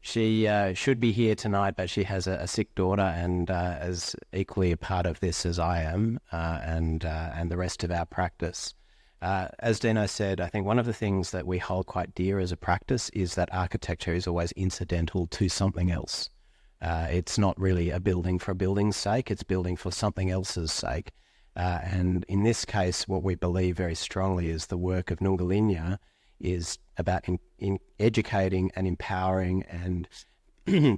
She should be here tonight, but she has a sick daughter and is equally a part of this as I am, and the rest of our practice. As Dino said, I think one of the things that we hold quite dear as a practice is that architecture is always incidental to something else. It's not really a building for a building's sake, it's building for something else's sake. And in this case, what we believe very strongly is the work of Nungalinja is about in educating and empowering and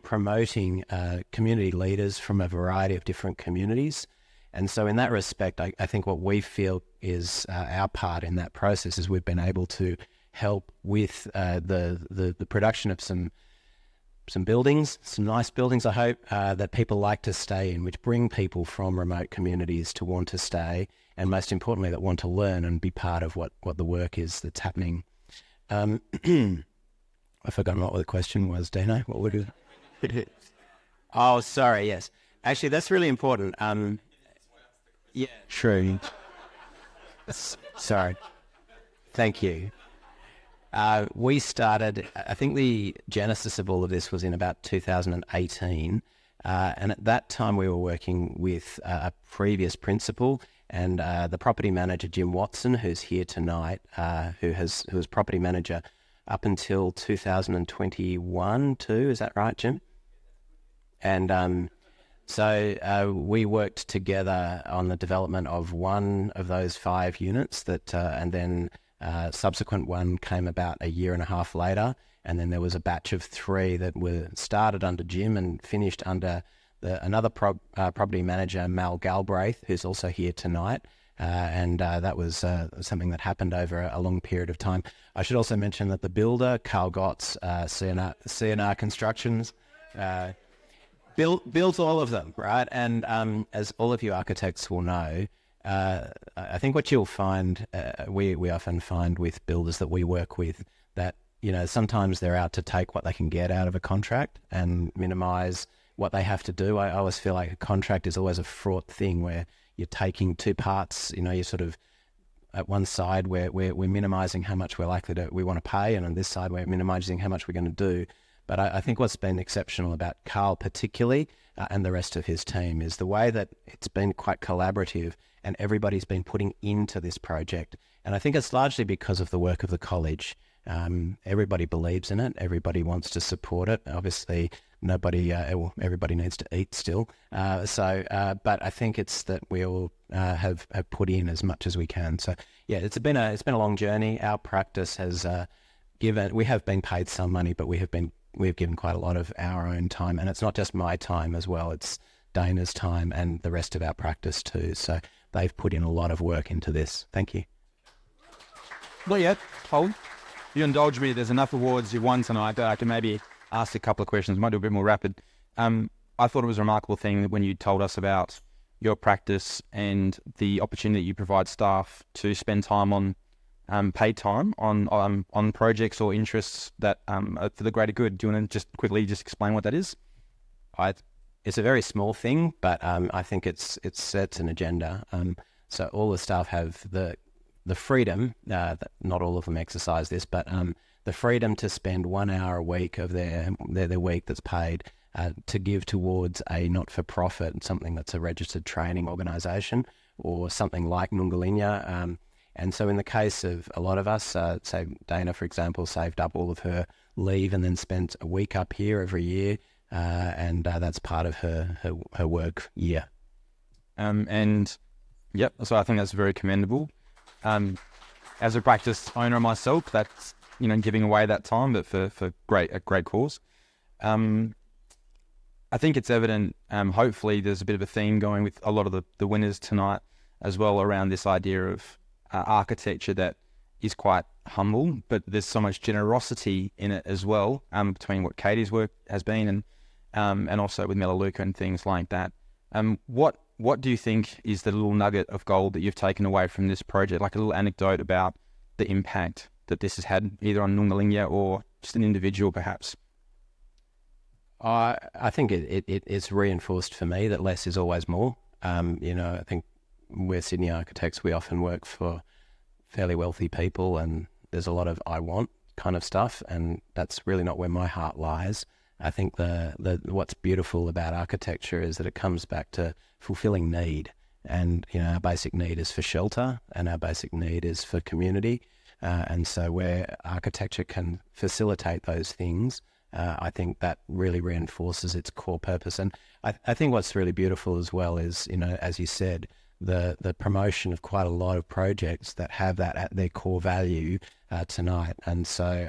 promoting community leaders from a variety of different communities. And so in that respect, I think what we feel is our part in that process is we've been able to help with the production of some buildings, some nice buildings, I hope, that people like to stay in, which bring people from remote communities to want to stay, and most importantly, that want to learn and be part of what the work is that's happening. I've forgotten what the question was, Dino. What would it? Oh, sorry, yes. Actually, that's really important. Yeah, true. Sorry. Thank you. We started, I think the genesis of all of this was in about 2018. And at that time we were working with a previous principal and the property manager, Jim Watson, who's here tonight, who was property manager up until 2021 too. Is that right, Jim? And so we worked together on the development of one of those 5 units that, and then subsequent one came about a year and a half later, and then there was a batch of 3 that were started under Jim and finished under another property manager, Mal Galbraith, who's also here tonight. And that was something that happened over a long period of time. I should also mention that the builder, Carl Gotts, CNR Constructions, built all of them, right? And as all of you architects will know, I think what you'll find, we often find with builders that we work with, that sometimes they're out to take what they can get out of a contract and minimise what they have to do. I always feel like a contract is always a fraught thing where you're taking 2 parts. You're sort of at one side where we're minimising how much we want to pay, and on this side we're minimising how much we're going to do. But I think what's been exceptional about Carl particularly and the rest of his team is the way that it's been quite collaborative and everybody's been putting into this project. And I think it's largely because of the work of the college. Everybody believes in it. Everybody wants to support it. Obviously, everybody needs to eat still. But I think it's that we all have put in as much as we can. So yeah, it's been a long journey. Our practice has we have been paid some money, but we've given quite a lot of our own time, and it's not just my time as well. It's Dana's time and the rest of our practice too. So they've put in a lot of work into this. Thank you. Not yet. Hold. You indulge me. There's enough awards you've won tonight that I can maybe ask a couple of questions. Might do a bit more rapid. I thought it was a remarkable thing when you told us about your practice and the opportunity that you provide staff to spend time on paid time on projects or interests that are for the greater good. Do you want to just quickly explain what that is? It's a very small thing, but I think it sets an agenda. So all the staff have the freedom, not all of them exercise this, but the freedom to spend 1 hour a week of their week that's paid to give towards a not-for-profit, something that's a registered training organisation or something like Nungalinja. And so in the case of a lot of us, say Dana, for example, saved up all of her leave and then spent a week up here every year, and that's part of her work year. And yep, so I think that's very commendable. As a practice owner myself, that's giving away that time, but for a great cause. I think it's evident, hopefully there's a bit of a theme going with a lot of the winners tonight as well around this idea of architecture that is quite humble, but there's so much generosity in it as well, between what Katie's work has been and also with Melaleuca and things like that. What do you think is the little nugget of gold that you've taken away from this project, like a little anecdote about the impact that this has had either on Nungalingia or just an individual perhaps? I think it's reinforced for me that less is always more. I think we're Sydney architects, we often work for fairly wealthy people and there's a lot of I want kind of stuff, and that's really not where my heart lies. I think what's beautiful about architecture is that it comes back to fulfilling need, and our basic need is for shelter and our basic need is for community, and so where architecture can facilitate those things, I think that really reinforces its core purpose. And I think what's really beautiful as well is, as you said, the promotion of quite a lot of projects that have that at their core value tonight. And so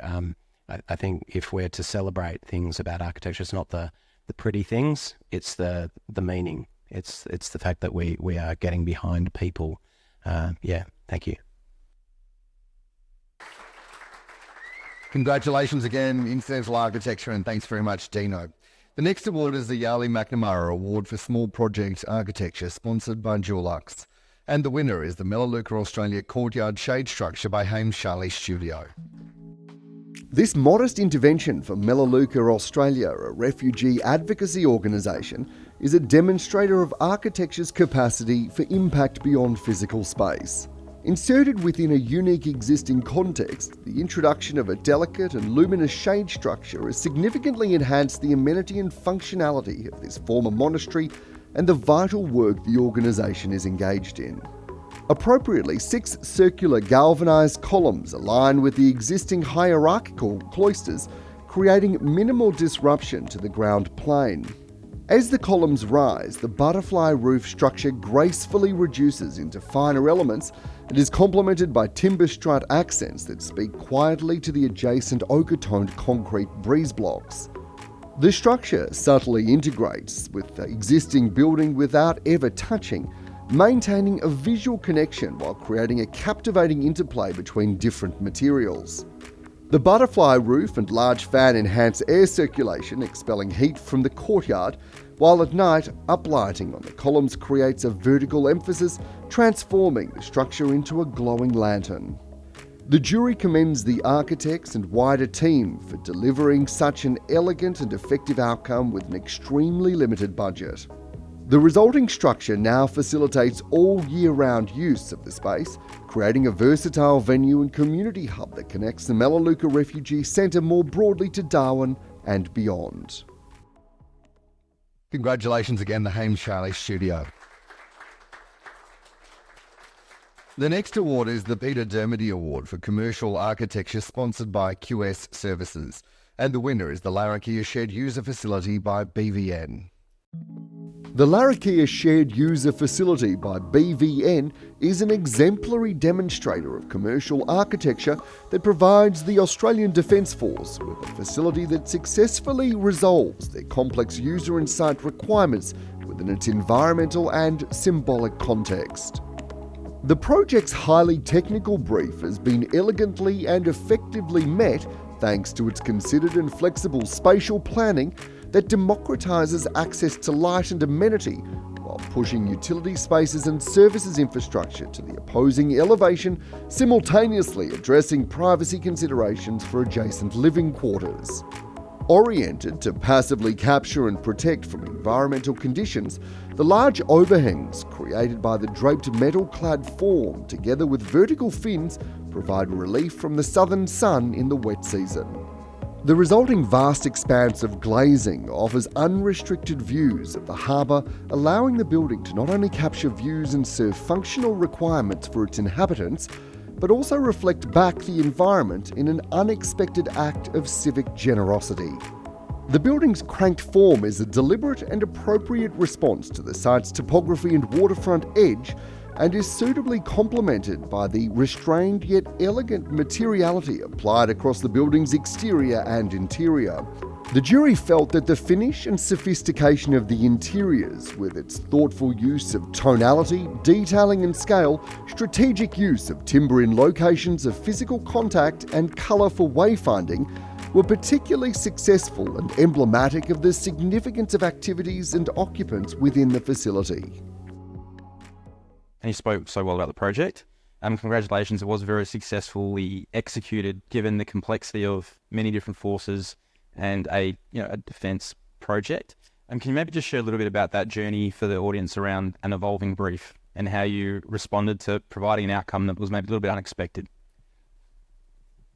I think if we're to celebrate things about architecture, it's not the pretty things, it's the meaning. It's the fact that we are getting behind people. Thank you. Congratulations again, Incidental Architecture, and thanks very much, Dino. The next award is the Yarli McNamara Award for Small Project Architecture, sponsored by Dulux. And the winner is the Melaleuca Australia Courtyard Shade Structure by Hames Charlie Studio. This modest intervention for Melaleuca Australia, a refugee advocacy organisation, is a demonstrator of architecture's capacity for impact beyond physical space. Inserted within a unique existing context, the introduction of a delicate and luminous shade structure has significantly enhanced the amenity and functionality of this former monastery and the vital work the organisation is engaged in. Appropriately, 6 circular galvanised columns align with the existing hierarchical cloisters, creating minimal disruption to the ground plane. As the columns rise, the butterfly roof structure gracefully reduces into finer elements and is complemented by timber strut accents that speak quietly to the adjacent ochre-toned concrete breeze blocks. The structure subtly integrates with the existing building without ever touching, maintaining a visual connection while creating a captivating interplay between different materials. The butterfly roof and large fan enhance air circulation, expelling heat from the courtyard, while at night, uplighting on the columns creates a vertical emphasis, transforming the structure into a glowing lantern. The jury commends the architects and wider team for delivering such an elegant and effective outcome with an extremely limited budget. The resulting structure now facilitates all year-round use of the space, creating a versatile venue and community hub that connects the Melaleuca Refugee Centre more broadly to Darwin and beyond. Congratulations again, the Hames Charlie Studio. The next award is the Peter Dermody Award for Commercial Architecture, sponsored by QS Services. And the winner is the Larrakia Shared User Facility by BVN. The Larrakia Shared User Facility by BVN is an exemplary demonstrator of commercial architecture that provides the Australian Defence Force with a facility that successfully resolves their complex user and site requirements within its environmental and symbolic context. The project's highly technical brief has been elegantly and effectively met thanks to its considered and flexible spatial planning that democratises access to light and amenity while pushing utility spaces and services infrastructure to the opposing elevation, simultaneously addressing privacy considerations for adjacent living quarters. Oriented to passively capture and protect from environmental conditions, the large overhangs created by the draped metal-clad form together with vertical fins provide relief from the southern sun in the wet season. The resulting vast expanse of glazing offers unrestricted views of the harbour, allowing the building to not only capture views and serve functional requirements for its inhabitants, but also reflect back the environment in an unexpected act of civic generosity. The building's cranked form is a deliberate and appropriate response to the site's topography and waterfront edge, and is suitably complemented by the restrained yet elegant materiality applied across the building's exterior and interior. The jury felt that the finish and sophistication of the interiors, with its thoughtful use of tonality, detailing and scale, strategic use of timber in locations of physical contact and colour for wayfinding, were particularly successful and emblematic of the significance of activities and occupants within the facility. And you spoke so well about the project. Congratulations, it was very successfully executed given the complexity of many different forces and a defence project. Can you maybe just share a little bit about that journey for the audience around an evolving brief and how you responded to providing an outcome that was maybe a little bit unexpected?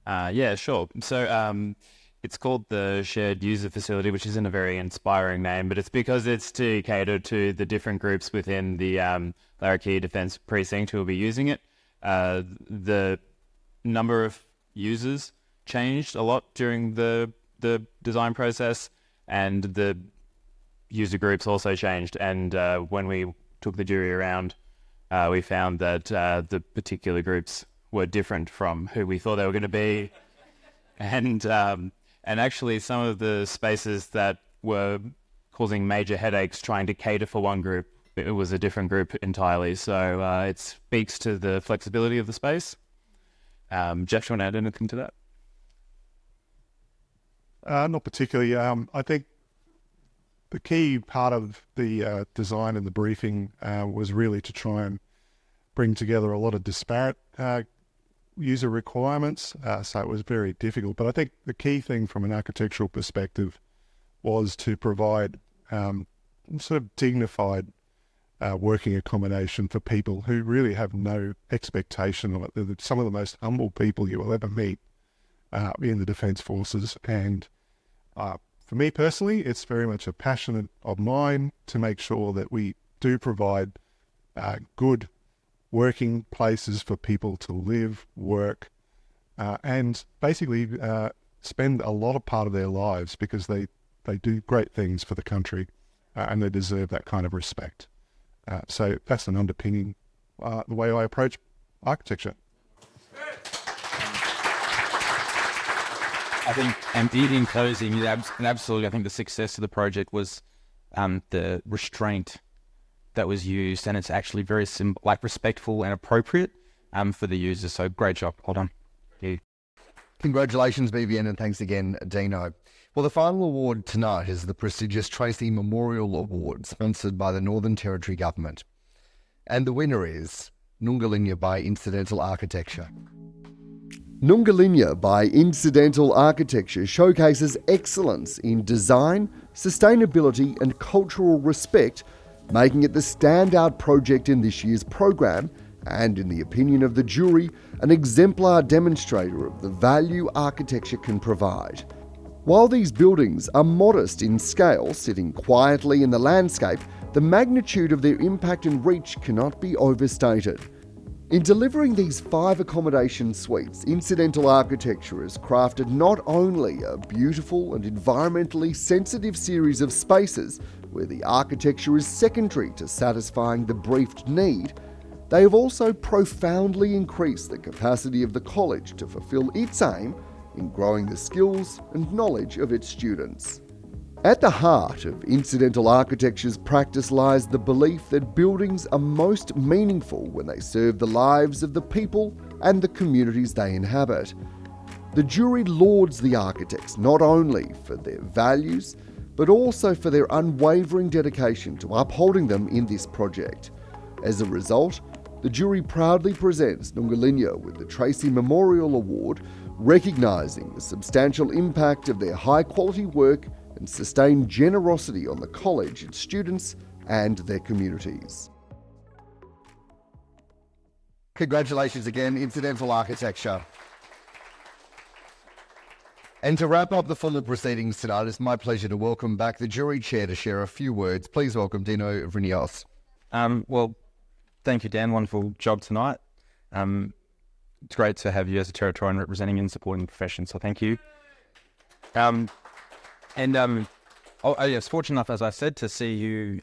Yeah, sure. So it's called the Shared User Facility, which isn't a very inspiring name, but it's because it's to cater to the different groups within the Larrakia Defence Precinct who will be using it. The number of users changed a lot during the design process, and the user groups also changed. And when we took the jury around, we found that the particular groups were different from who we thought they were going to be. And actually some of the spaces that were causing major headaches trying to cater for one group, it was a different group entirely. So it speaks to the flexibility of the space. Jeff, do you want to add anything to that? Not particularly. I think the key part of the design and the briefing was really to try and bring together a lot of disparate user requirements, so it was very difficult. But I think the key thing from an architectural perspective was to provide sort of dignified working accommodation for people who really have no expectation of it. They're some of the most humble people you will ever meet in the Defence Forces. And for me personally, it's very much a passion of mine to make sure that we do provide good working places for people to live, work, and basically spend a lot of part of their lives, because they do great things for the country and they deserve that kind of respect. So that's an underpinning the way I approach architecture. I think, and in closing, absolutely, I think the success of the project was the restraint that was used, and it's actually very respectful and appropriate for the users. So great job, well done. Yeah. Congratulations, BVN, and thanks again, Dino. Well, the final award tonight is the prestigious Tracy Memorial Award, sponsored by the Northern Territory Government. And the winner is Nungalinya by Incidental Architecture. Nungalinya by Incidental Architecture showcases excellence in design, sustainability and cultural respect, making it the standout project in this year's program and, in the opinion of the jury, an exemplar demonstrator of the value architecture can provide. While these buildings are modest in scale, sitting quietly in the landscape, the magnitude of their impact and reach cannot be overstated. In delivering these 5 accommodation suites, Incidental Architecture has crafted not only a beautiful and environmentally sensitive series of spaces where the architecture is secondary to satisfying the briefed need, they have also profoundly increased the capacity of the college to fulfil its aim in growing the skills and knowledge of its students. At the heart of Incidental Architecture's practice lies the belief that buildings are most meaningful when they serve the lives of the people and the communities they inhabit. The jury lauds the architects not only for their values, but also for their unwavering dedication to upholding them in this project. As a result, the jury proudly presents Nungalinya with the Tracy Memorial Award, recognising the substantial impact of their high-quality work and sustained generosity on the college, its students and their communities. Congratulations again, Incidental Architecture. And to wrap up the full of proceedings tonight, it's my pleasure to welcome back the jury chair to share a few words. Please welcome Dino Vrinios. Well, thank you, Dan. Wonderful job tonight. It's great to have you as a Territorian representing and supporting the profession, so thank you. I was fortunate enough, as I said, to see you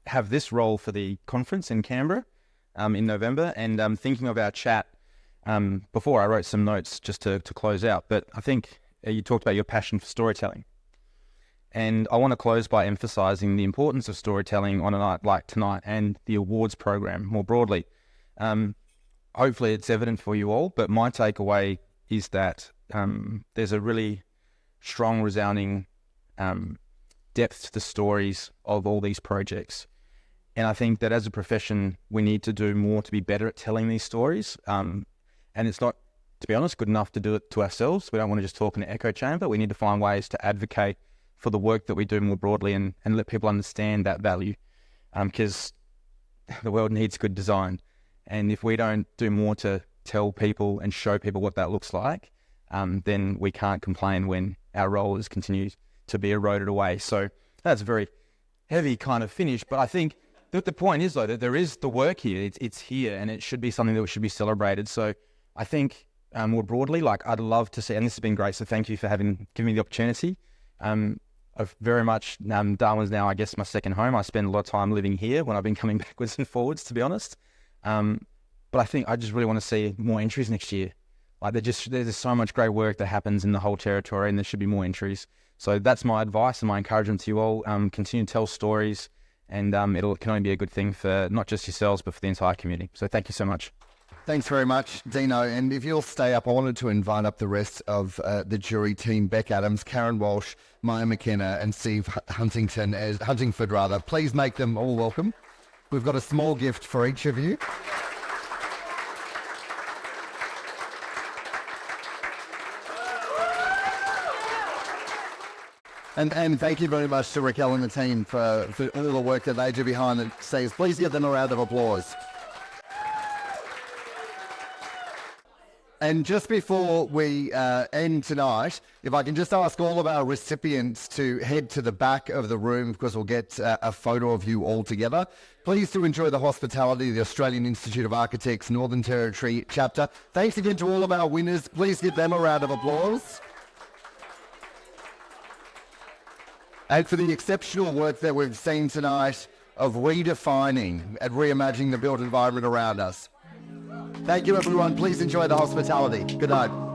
have this role for the conference in Canberra in November. And thinking of our chat before, I wrote some notes just to close out. But I think you talked about your passion for storytelling. And I want to close by emphasising the importance of storytelling on a night like tonight and the awards program more broadly. Hopefully it's evident for you all, but my takeaway is that there's a really strong, resounding depth to the stories of all these projects. And I think that as a profession, we need to do more to be better at telling these stories. And it's not, to be honest, good enough to do it to ourselves. We don't want to just talk in an echo chamber. We need to find ways to advocate for the work that we do more broadly and let people understand that value. Because the world needs good design. And if we don't do more to tell people and show people what that looks like, then we can't complain when our role is continued to be eroded away. So that's a very heavy kind of finish. But I think that the point is, though, that there is the work here. It's here, and it should be something that should be celebrated. So I think more broadly, like I'd love to see, and this has been great, so thank you for giving me the opportunity. I've very much, Darwin's now, I guess, my second home. I spend a lot of time living here when I've been coming backwards and forwards, to be honest. But I think I just really want to see more entries next year. Like there's so much great work that happens in the whole territory, and there should be more entries. So that's my advice and my encouragement to you all. Continue to tell stories, and it can only be a good thing for not just yourselves, but for the entire community. So thank you so much. Thanks very much, Dino. And if you'll stay up, I wanted to invite up the rest of the jury team: Beck Adams, Karen Walsh, Maya McKenna, and Steve Huntingford. Please make them all welcome. We've got a small gift for each of you. And thank you very much to Raquel and the team for all the work that they do behind the scenes. Please give them a round of applause. And just before we end tonight, if I can just ask all of our recipients to head to the back of the room, because we'll get a photo of you all together. Please do enjoy the hospitality of the Australian Institute of Architects Northern Territory chapter. Thanks again to all of our winners. Please give them a round of applause. And for the exceptional work that we've seen tonight of redefining and reimagining the built environment around us. Thank you, everyone. Please enjoy the hospitality. Good night.